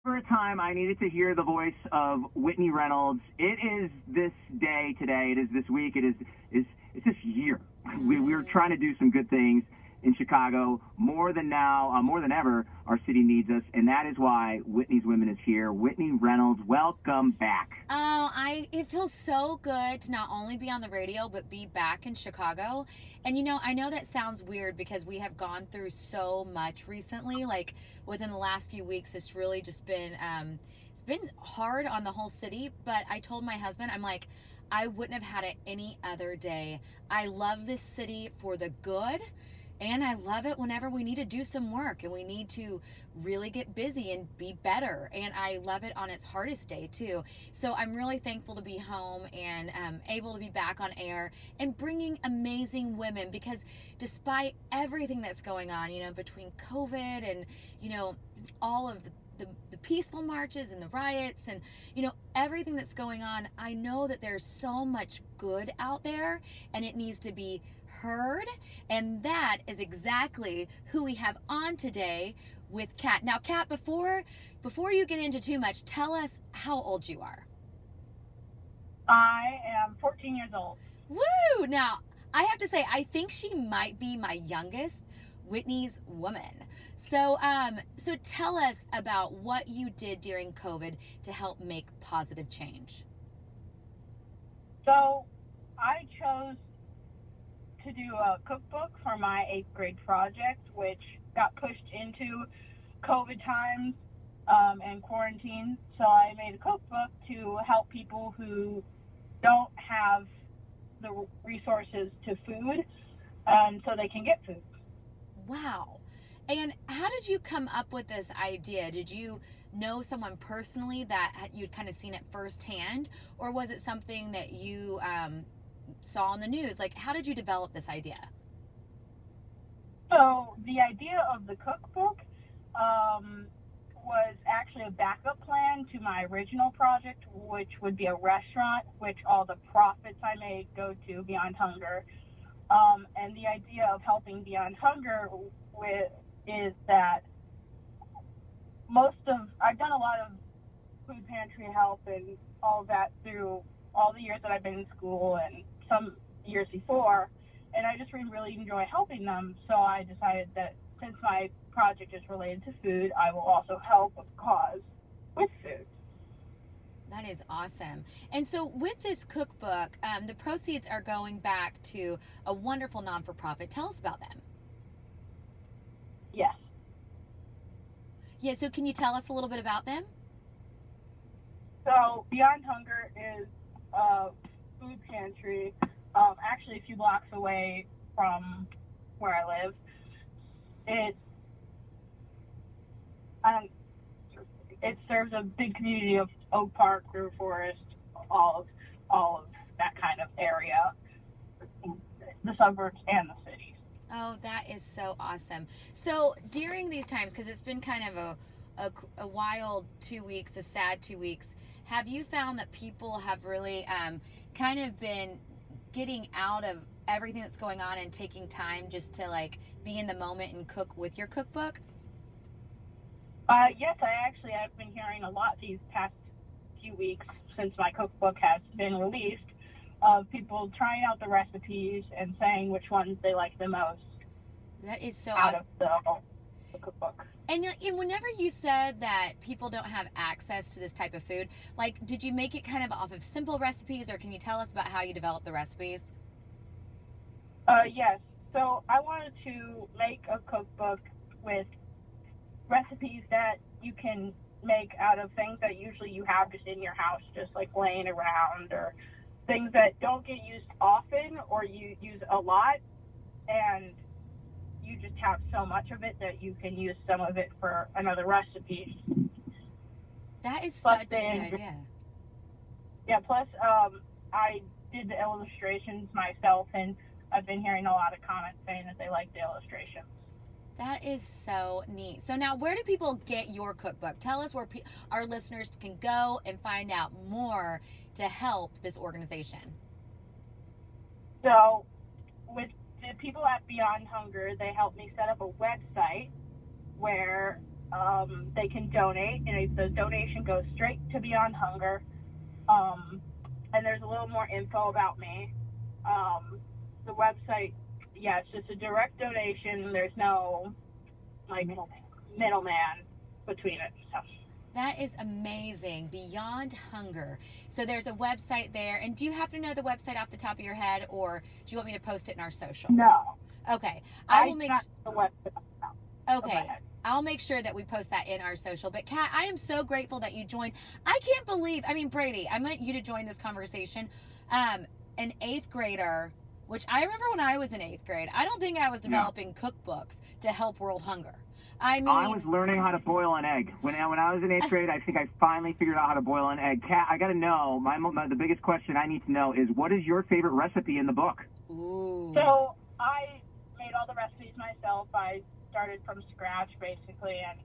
For a time, I needed to hear the voice of Whitney Reynolds. It is this day today. It is this week. It's this year. We're trying to do some good things in Chicago more than now, more than ever. Our city needs us, and that is why Whitney's Women is here. Whitney Reynolds, welcome back. It feels so good to not only be on the radio, but be back in Chicago. And I know that sounds weird because we have gone through so much recently. Like within the last few weeks, it's really just been, it's been hard on the whole city. But I told my husband, I'm like, I wouldn't have had it any other day. I love this city for the good. And I love it whenever we need to do some work and we need to really get busy and be better. And I love it on its hardest day too. So I'm really thankful to be home and able to be back on air and bringing amazing women, because despite everything that's going on, between COVID and, all of the peaceful marches and the riots and, everything that's going on, I know that there's so much good out there and it needs to be heard, and that is exactly who we have on today with Kat. Now, Kat, before you get into too much, tell us how old you are. I am 14 years old. Woo! Now, I have to say, I think she might be my youngest Whitney's woman. So tell us about what you did during COVID to help make positive change. So I chose to do a cookbook for my 8th grade project, which got pushed into COVID times and quarantine. So I made a cookbook to help people who don't have the resources to food, so they can get food. Wow. And how did you come up with this idea? Did you know someone personally that you'd kind of seen it firsthand, or was it something that you saw on the news? Like, how did you develop this idea? So the idea of the cookbook was actually a backup plan to my original project, which would be a restaurant, which all the profits I made go to Beyond Hunger. And the idea of helping Beyond Hunger is that I've done a lot of food pantry help and all of that through all the years that I've been in school and some years before, and I just really enjoy helping them. So I decided that since my project is related to food, I will also help a cause with food. That is awesome. And so with this cookbook, the proceeds are going back to a wonderful non-for-profit. Tell us about them. Yes. Yeah, so can you tell us a little bit about them? So Beyond Hunger is a food pantry, actually a few blocks away from where I live. It serves a big community of Oak Park, River Forest, all of that kind of area, the suburbs and the cities. Oh, that is so awesome. So during these times, because it's been kind of a wild 2 weeks, a sad 2 weeks, have you found that people have really kind of been getting out of everything that's going on and taking time just to like be in the moment and cook with your cookbook? Yes, I've been hearing a lot these past few weeks since my cookbook has been released, of people trying out the recipes and saying which ones they like the most. That is so out awesome. Of the cookbook. And whenever you said that people don't have access to this type of food, like, did you make it kind of off of simple recipes, or can you tell us about how you developed the recipes? Yes. So I wanted to make a cookbook with recipes that you can make out of things that usually you have just in your house, just like laying around, or things that don't get used often or you use a lot, and you just have so much of it that you can use some of it for another recipe. That is such a good idea. Yeah, plus I did the illustrations myself, and I've been hearing a lot of comments saying that they like the illustrations. That is so neat. So now, where do people get your cookbook? Tell us where our listeners can go and find out more to help this organization. So with the people at Beyond Hunger, they helped me set up a website where they can donate, and the donation goes straight to Beyond Hunger. And there's a little more info about me. The website, it's just a direct donation. There's no middleman between it. So. That is amazing. Beyond Hunger. So there's a website there. And do you happen to know the website off the top of your head, or do you want me to post it in our social? No. Okay. I will make the website. Okay. I'll make sure that we post that in our social. But Kat, I am so grateful that you joined. I can't believe, Brady, I want you to join this conversation. An 8th grader, which I remember when I was in 8th grade, I don't think I was developing cookbooks to help world hunger. I was learning how to boil an egg. When I was in 8th grade, I think I finally figured out how to boil an egg. Kat, I got to know, the biggest question I need to know is, what is your favorite recipe in the book? Ooh. So I made all the recipes myself. I started from scratch, basically, and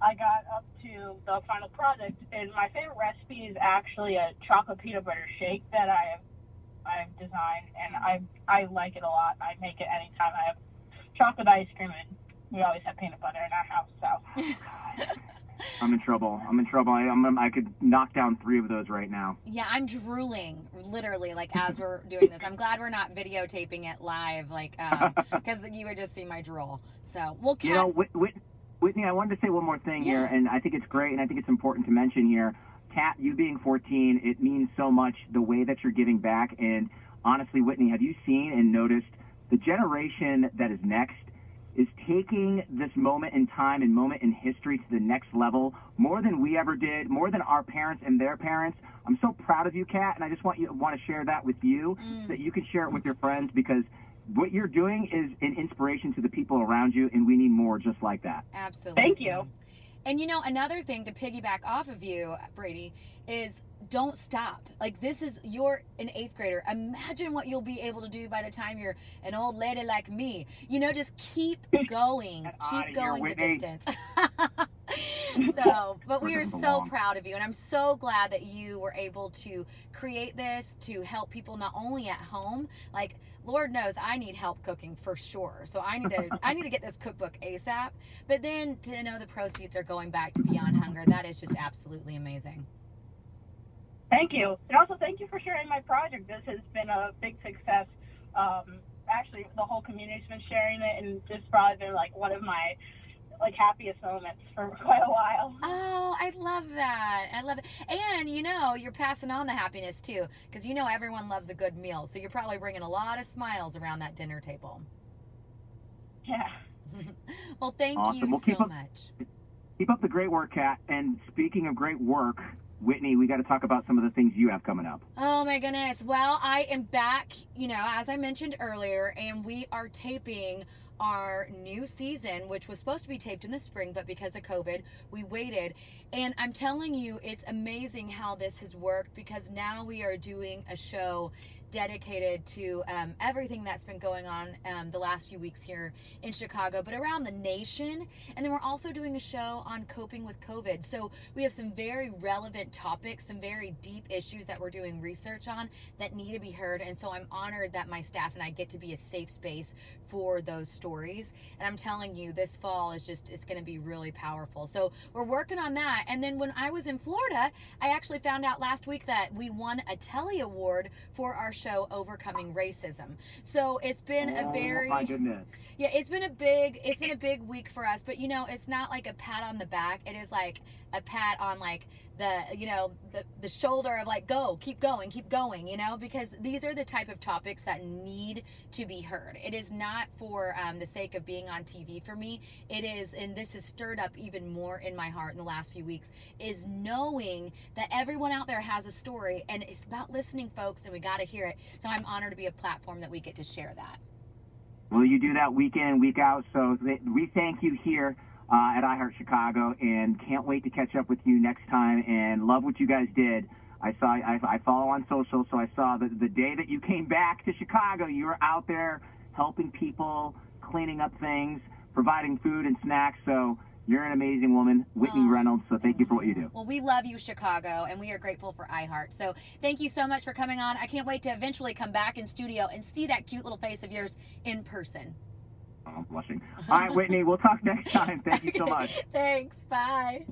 I got up to the final product. And my favorite recipe is actually a chocolate peanut butter shake that I've designed, and I like it a lot. I make it anytime I have chocolate ice cream, and we always have peanut butter in our house, so. I'm in trouble. I could knock down 3 of those right now. Yeah, I'm drooling, literally, as we're doing this. I'm glad we're not videotaping it live, because you would just see my drool. So, well, Kat... Whitney, I wanted to say one more thing here, and I think it's great, and I think it's important to mention here. Kat, you being 14, it means so much the way that you're giving back. And honestly, Whitney, have you seen and noticed the generation that is next is taking this moment in time and moment in history to the next level, more than we ever did, more than our parents and their parents. I'm so proud of you, Kat, and I just want to share that with you so that you can share it with your friends, because what you're doing is an inspiration to the people around you, and we need more just like that. Absolutely. Thank you. And another thing to piggyback off of you, Brady, is don't stop. You're an 8th grader. Imagine what you'll be able to do by the time you're an old lady like me. Just keep going. Keep going the distance. But we are so proud of you, and I'm so glad that you were able to create this to help people not only at home, Lord knows I need help cooking for sure. So I need to get this cookbook ASAP. But then to know the proceeds are going back to Beyond Hunger, that is just absolutely amazing. Thank you. And also thank you for sharing my project. This has been a big success. Actually, the whole community's been sharing it, and this has probably been one of my happiest moments for quite a while. Oh, I love that. And you're passing on the happiness too, because everyone loves a good meal. So you're probably bringing a lot of smiles around that dinner table. Yeah. Well, thank you so much. Keep up the great work, Kat. And speaking of great work, Whitney, we got to talk about some of the things you have coming up. Oh my goodness. Well, I am back, as I mentioned earlier, and we are taping our new season, which was supposed to be taped in the spring, but because of COVID, we waited. And I'm telling you, it's amazing how this has worked, because now we are doing a show dedicated to everything that's been going on the last few weeks here in Chicago, but around the nation. And then we're also doing a show on coping with COVID. So we have some very relevant topics, some very deep issues that we're doing research on that need to be heard. And so I'm honored that my staff and I get to be a safe space for those stories. And I'm telling you, this fall is it's going to be really powerful. So we're working on that. And then when I was in Florida, I actually found out last week that we won a Telly Award for our show Overcoming Racism. So it's been a very, my goodness. Yeah, it's been a big week for us, but it's not like a pat on the back. It is like a pat on the shoulder of go, keep going, because these are the type of topics that need to be heard. It is not for the sake of being on TV for me. It is, and this has stirred up even more in my heart in the last few weeks, is knowing that everyone out there has a story, and it's about listening, folks, and we got to hear it. So I'm honored to be a platform that we get to share that. Well, you do that week in and week out, so we thank you here at iHeart Chicago, and can't wait to catch up with you next time, and love what you guys did. I follow on social, so I saw the day that you came back to Chicago, you were out there helping people, cleaning up things, providing food and snacks. So you're an amazing woman, Whitney Reynolds, so thank you for what you do. Well, we love you, Chicago, and we are grateful for iHeart. So thank you so much for coming on. I can't wait to eventually come back in studio and see that cute little face of yours in person. I'm blushing. All right, Whitney, we'll talk next time. Thank you so much. Thanks. Bye.